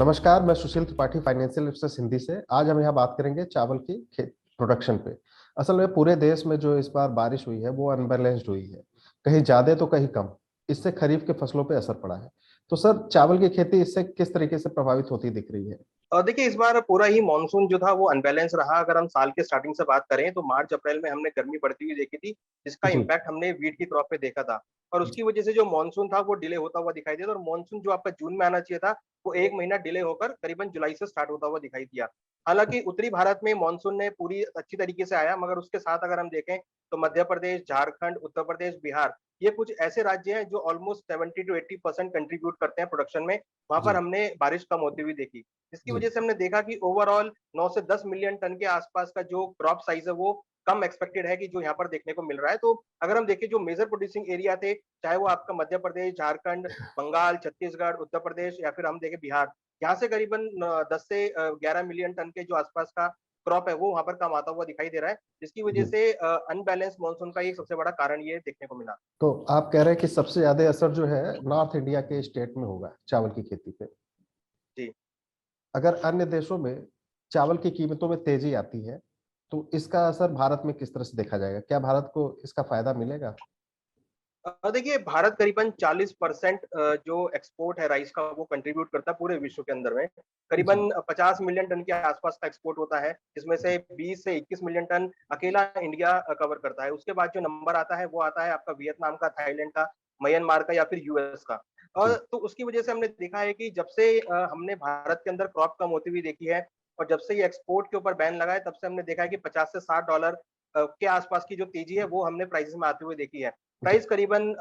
नमस्कार, मैं सुशील Tripathi financial research Hindi से। आज हम यहाँ बात करेंगे चावल की खेत प्रोडक्शन पे। असल में पूरे देश में जो इस बार बारिश हुई है वो अनबैलेंस्ड हुई है, कहीं ज्यादा तो कहीं कम। इससे खरीफ के फसलों पे असर पड़ा है। तो सर, चावल की खेती इससे किस तरीके से प्रभावित होती दिख रही है? देखिए, इस बार पूरा ही मानसून जो था वो अनबैलेंस रहा। अगर हम साल के स्टार्टिंग से बात करें तो मार्च अप्रैल में हमने गर्मी बढ़ती हुई देखी थी, जिसका जी। इम्पैक्ट हमने वीट की क्रॉप पे देखा था। और उसकी वजह से जो मानसून था वो डिले होता हुआ दिखाई दिया था, और मानसून जो आपका जून में आना चाहिए था वो एक महीना डिले होकर करीबन जुलाई से स्टार्ट होता हुआ दिखाई दिया। हालांकि उत्तरी भारत में मानसून ने पूरी अच्छी तरीके से आया, मगर उसके साथ अगर हम देखें तो मध्य प्रदेश, झारखंड, उत्तर प्रदेश, बिहार, ये कुछ ऐसे राज्य हैं जो ऑलमोस्ट 70 to 80% कंट्रीब्यूट करते हैं प्रोडक्शन में। वहां पर जी। हमने बारिश कम होती हुई देखी, जिसकी जी। वजह से हमने देखा कि ओवरऑल 9 से 10 मिलियन टन के आसपास का जो क्रॉप साइज है वो कम एक्सपेक्टेड है कि जो यहाँ पर देखने को मिल रहा है। तो अगर हम देखें जो मेजर प्रोड्यूसिंग एरिया थे, चाहे वो आपका मध्य प्रदेश, झारखंड, बंगाल, छत्तीसगढ़, उत्तर प्रदेश, या फिर हम देखें बिहार, यहाँ से करीबन 10 से 11 मिलियन टन के जो आसपास का क्रॉप है वो वहां पर कम आता हुआ दिखाई दे रहा है, जिसकी वजह जी। से अनबैलेंस मानसून का एक सबसे बड़ा कारण ये देखने को मिला। तो आप कह रहे हैं कि सबसे ज्यादा असर जो है नॉर्थ इंडिया के स्टेट में होगा चावल की खेती पे। जी। अगर अन्य देशों में चावल की कीमतों में तेजी आती है, तो इसका असर भारत में किस तरह से देखा जाएगा? क्या भारत को इसका फायदा मिलेगा? देखिए, भारत करीबन 40% जो एक्सपोर्ट है राइस का वो कंट्रीब्यूट करता है पूरे विश्व के अंदर में। जी। करीबन 50 मिलियन टन के आसपास का एक्सपोर्ट होता है, जिसमें से 20 से 21 मिलियन टन अकेला इंडिया कवर करता है। उसके बाद जो नंबर आता है वो आता है आपका वियतनाम का, थाईलैंड का, म्यांमार का या फिर यूएस का। और जी। तो उसकी वजह से हमने देखा है कि जब से हमने भारत के अंदर क्रॉप कम होती हुई देखी है, और जब से ये एक्सपोर्ट के ऊपर बैन लगा है, तब से हमने देखा है कि 50 से 60 डॉलर के आसपास की जो तेजी है वो हमने प्राइसेस में आते हुए देखी है। जी। प्राइस करीबन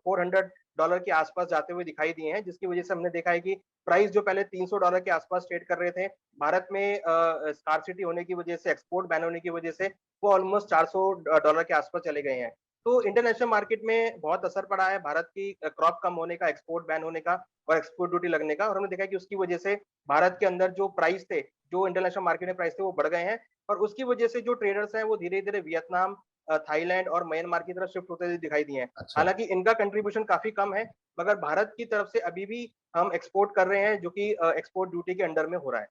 $400 के आसपास जाते हुए दिखाई दिए हैं, जिसकी वजह से हमने देखा है कि प्राइस जो पहले $300 के आसपास ट्रेड कर रहे थे, भारत में स्कार्सिटी होने की वजह से, एक्सपोर्ट बैन होने की वजह से वो ऑलमोस्ट $400 के आसपास चले गए हैं। तो इंटरनेशनल मार्केट में बहुत असर पड़ा है भारत की क्रॉप कम होने का, एक्सपोर्ट बैन होने का और एक्सपोर्ट ड्यूटी लगने का, और हमने देखा है कि उसकी वजह से भारत के अंदर जो प्राइस थे, जो इंटरनेशनल मार्केट में प्राइस थे वो बढ़ गए हैं, और उसकी वजह से जो ट्रेडर्स हैं वो धीरे-धीरे वियतनाम, थाईलैंड और म्यांमार की तरफ शिफ्ट होते हुए दिखाई दिए हैं। अच्छा। हालांकि इनका कंट्रीब्यूशन काफी कम है, मगर भारत की तरफ से अभी भी हम एक्सपोर्ट कर रहे हैं, जो कि एक्सपोर्ट ड्यूटी के अंडर में हो रहा है।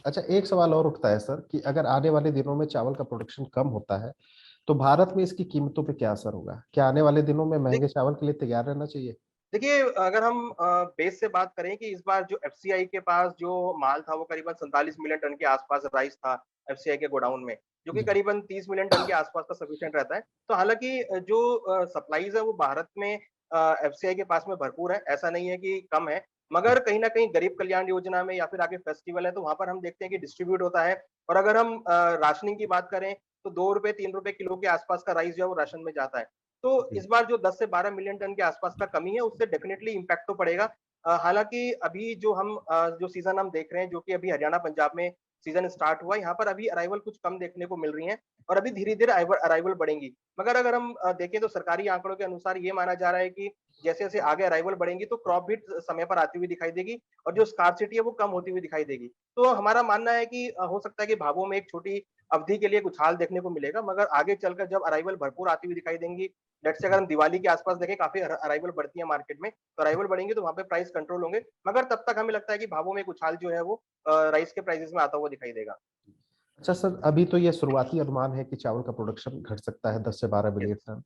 अच्छा, एक सवाल और उठता है सर कि अगर आने वाले दिनों में चावल का प्रोडक्शन कम होता है, तो भारत में इसकी कीमतों पे क्या असर होगा? क्या आने वाले दिनों में महंगे चावल के लिए तैयार रहना चाहिए? देखिए, अगर हम बेस से बात करें कि इस बार जो एफसीआई के पास जो माल था वो करीबन 47 मिलियन टन के आसपास राइस था एफसीआई के गोडाउन में, जो कि जी। करीबन 30 मिलियन टन के आसपास का सफिशिएंट रहता है। तो हालांकि जो सप्लाईज है वो भारत में एफसीआई के पास में भरपूर है, ऐसा नहीं है कि कम है। मगर कहीं ना कहीं गरीब कल्याण योजना में या फिर आगे फेस्टिवल है तो वहां पर हम देखते हैं कि डिस्ट्रीब्यूट होता है। और अगर हम राशनिंग की बात करें तो 2 रुपए 3 रुपए किलो के आसपास का राइस जो है वो राशन में जाता है। तो इस जी। बार जो 10 से 12 मिलियन टन के आसपास का कमी है, उससे डेफिनिटली इम्पैक्ट तो पड़ेगा। हालाँकि अभी जो हम जो सीज़न हम देख रहे हैं, जो कि अभी हरियाणा, पंजाब में सीज़न स्टार्ट हुआ है, यहाँ पर अभी अराइवल कुछ कम देखने को मिल रही हैं, और अभी धीरे-धीरे अराइवल बढ़ेंगी। मगर अगर हम देखें तो सरकारी आंकड़ों के अनुसार ये माना जा रहा है कि जैसे-जैसे आगे अराइवल बढ़ेंगी तो क्रॉप भी समय पर आती हुई दिखाई देगी, और जो स्कार्सिटी है वो कम होती हुई दिखाई देगी। तो हमारा मानना है कि हो सकता है कि भावों में एक छोटी अवधि के लिए एक उछाल देखने को मिलेगा, मगर आगे चलकर जब अराइवल भरपूर आती हुई दिखाई देंगी, लेट्स से अगर हम दिवाली के आसपास देखें, काफ़ी अराइवल बढ़ती है मार्केट में, तो अराइवल बढ़ेंगे तो वहाँ पे प्राइस कंट्रोल होंगे। मगर तब तक हमें लगता है कि भावों में एक उछाल जो है वो राइस के प्राइसेज़ में आता हुआ दिखाई देगा। अच्छा सर, अभी तो ये शुरुआती अनुमान है कि चावल का प्रोडक्शन घट सकता है 10 से 12 मिलियन टन।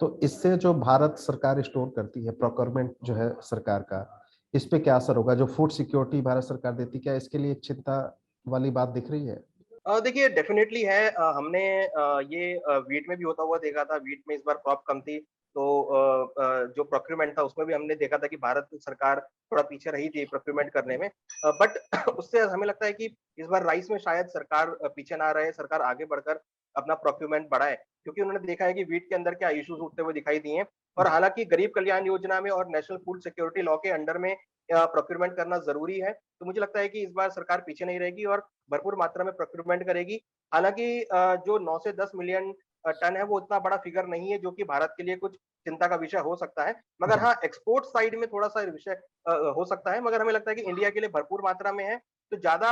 तो इससे जो भारत सरकार स्टोर करती है, प्रोक्योरमेंट जो है सरकार का, इस पे क्या असर होगा? जो फूड सिक्योरिटी भारत सरकार देती है, क्या इसके लिए एक चिंता वाली बात दिख रही है? देखिए, डेफ़िनेटली है। हमने ये व्हीट में भी होता हुआ देखा था। व्हीट में इस बार क्रॉप कम थी, तो जो प्रोक्यूरमेंट था उसमें भी हमने देखा था कि भारत सरकार थोड़ा पीछे रही थी प्रोक्यूरमेंट करने में। बट उससे हमें लगता है कि इस बार राइस में शायद सरकार पीछे ना रहे, सरकार आगे बढ़कर अपना प्रोक्यूरमेंट बढ़ाए। क्योंकि उन्होंने देखा है कि व्हीट के अंदर क्या इश्यूज़ उठते हुए दिखाई दिए हैं, और जी। हालाँकि गरीब कल्याण योजना में और नेशनल फूड सिक्योरिटी लॉ के अंडर में प्रोक्यूरमेंट करना ज़रूरी है। तो मुझे लगता है कि इस बार सरकार पीछे नहीं रहेगी और भरपूर मात्रा में प्रोक्यूरमेंट करेगी। हालाँकि जो 9 से 10 मिलियन टन है वो उतना बड़ा फिगर नहीं है, जो कि भारत के लिए कुछ चिंता का विषय हो सकता है। मगर जी। हाँ, एक्सपोर्ट साइड में थोड़ा-सा विषय हो सकता है, मगर हमें लगता है कि इंडिया के लिए भरपूर मात्रा में है, तो ज़्यादा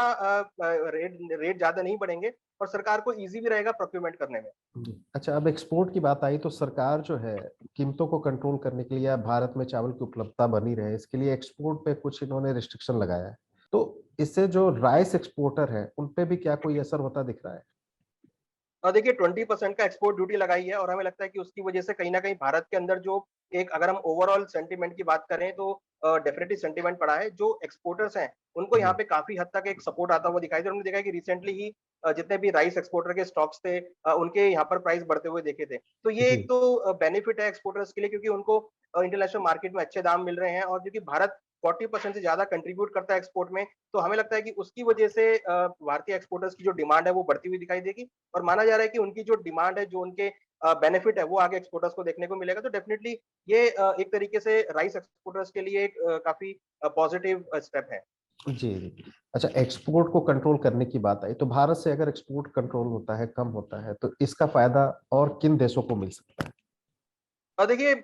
रेट रेट ज़्यादा नहीं बढ़ेंगे, और सरकार को ईज़ी भी रहेगा प्रोक्यूरमेंट करने में। जी। अच्छा, अब एक्सपोर्ट की बात आई तो सरकार जो है कीमतों को कंट्रोल करने के लिए या भारत में चावल की उपलब्धता बनी रहे, इसके लिए एक्सपोर्ट पे कुछ इन्होंने रिस्ट्रिक्शन लगाया है। तो इससे जो राइस एक्सपोर्टर है उन पे भी क्या कोई असर होता दिख रहा है? देखिए 20% का एक्सपोर्ट ड्यूटी लगाई है और हमें लगता है कि उसकी वजह से कहीं न कहीं भारत के अंदर जो एक अगर हम ओवरऑल सेंटीमेंट की बात करें तो डेफिनिटली सेंटीमेंट पड़ा है। जो एक्सपोर्टर्स हैं, उनको यहाँ जी, पे काफ़ी हद तक एक सपोर्ट आता हुआ दिखाई दे रहा है। हमने देखा है कि रिसेंटली ही जितने भी राइस एक्सपोर्टर के स्टॉक्स थे उनके यहाँ पर प्राइस बढ़ते हुए देखे थे। तो ये एक जी, तो बेनिफिट है एक्सपोर्टर्स के लिए क्योंकि उनको इंटरनेशनल मार्केट में अच्छे दाम मिल रहे हैं और क्योंकि भारत 40% से ज़्यादा कंट्रीब्यूट करता है एक्सपोर्ट में, तो हमें लगता है कि उसकी वजह से भारतीय एक्सपोर्टर्स की जो डिमांड है वो बढ़ती हुई दिखाई देगी। और माना जा रहा है कि उनकी जो डिमांड है, जो उनके बेनिफिट है, वो आगे एक्सपोर्टर्स को देखने को मिलेगा। तो डेफिनिटली ये एक तरीके से राइस एक्सपोर्टर्स के लिए एक काफ़ी पॉजिटिव स्टेप है। जी, जी। अच्छा, एक्सपोर्ट को कंट्रोल करने की बात आई, तो भारत से अगर एक्सपोर्ट कंट्रोल होता है, कम होता है, तो इसका फ़ायदा और किन देशों को मिल सकता है? देखिए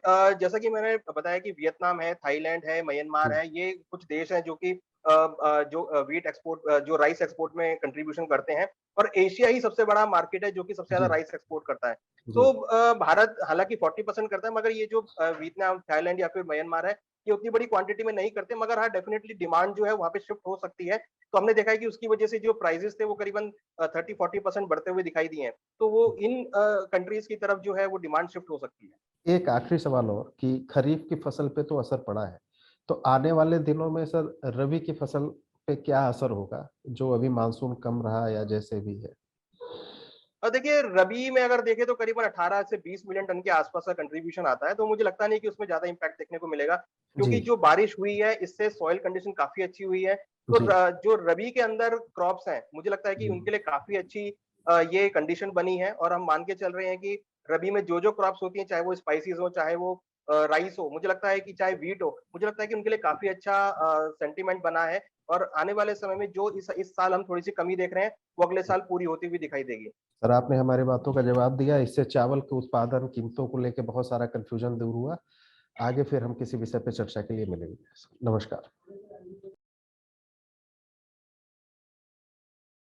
जैसा कि मैंने बताया कि वियतनाम है, थाईलैंड है, म्यांमार जी, है, ये कुछ देश हैं जो कि जो व्हीट एक्सपोर्ट जो राइस एक्सपोर्ट में कंट्रीब्यूशन करते हैं और एशिया ही सबसे बड़ा मार्केट है जो कि सबसे ज़्यादा जी, राइस एक्सपोर्ट करता है। जी। तो भारत हालाँकि 40% करता है मगर ये जो वियतनाम, थाईलैंड या फिर म्यांमार है, ये उतनी बड़ी क्वांटिटी में नहीं करते मगर हाँ, डेफिनिटली डिमांड जो है वहाँ पे शिफ्ट हो सकती है। तो हमने देखा है कि उसकी वजह से जो प्राइसेज़ थे वो करीबन 30-40% बढ़ते हुए दिखाई दिए हैं। तो वो इन कंट्रीज़ की तरफ जो है वो डिमांड शिफ्ट हो सकती है। एक आखिरी सवाल और कि खरीफ की फसल पे तो असर पड़ा है, तो आने वाले दिनों में सर रबी की फसल पे क्या असर होगा? जो अभी मानसून कम रहा या जैसे भी है? देखिए रबी में अगर देखें तो करीबन 18 से 20 मिलियन टन के आसपास का कंट्रीब्यूशन आता है, तो मुझे लगता नहीं कि उसमें ज़्यादा इम्पैक्ट देखने को मिलेगा, क्योंकि जी, जो बारिश हुई है इससे सॉइल कंडीशन काफ़ी अच्छी हुई है। तो जी, जो रबी के अंदर क्रॉप्स हैं, मुझे लगता है कि जी। उनके लिए काफ़ी अच्छी ये कंडीशन बनी है और हम मान के चल रहे हैं कि रबी में जो-जो क्रॉप्स होती हैं, चाहे वो स्पाइसेस हो, चाहे वो राइस हो, मुझे लगता है कि चाहे व्हीट हो, मुझे लगता है कि उनके लिए काफ़ी अच्छा सेंटीमेंट बना है और आने वाले समय में जो इस साल हम थोड़ी-सी कमी देख रहे हैं, वो अगले साल पूरी होती हुई दिखाई देगी। सर, आपने हमारी बातों का जवाब दिया, इससे चावल के उत्पादन कीमतों को लेके बहुत सारा कन्फ्यूजन दूर हुआ। आगे फिर हम किसी विषय पे चर्चा के लिए मिलेंगे। नमस्कार।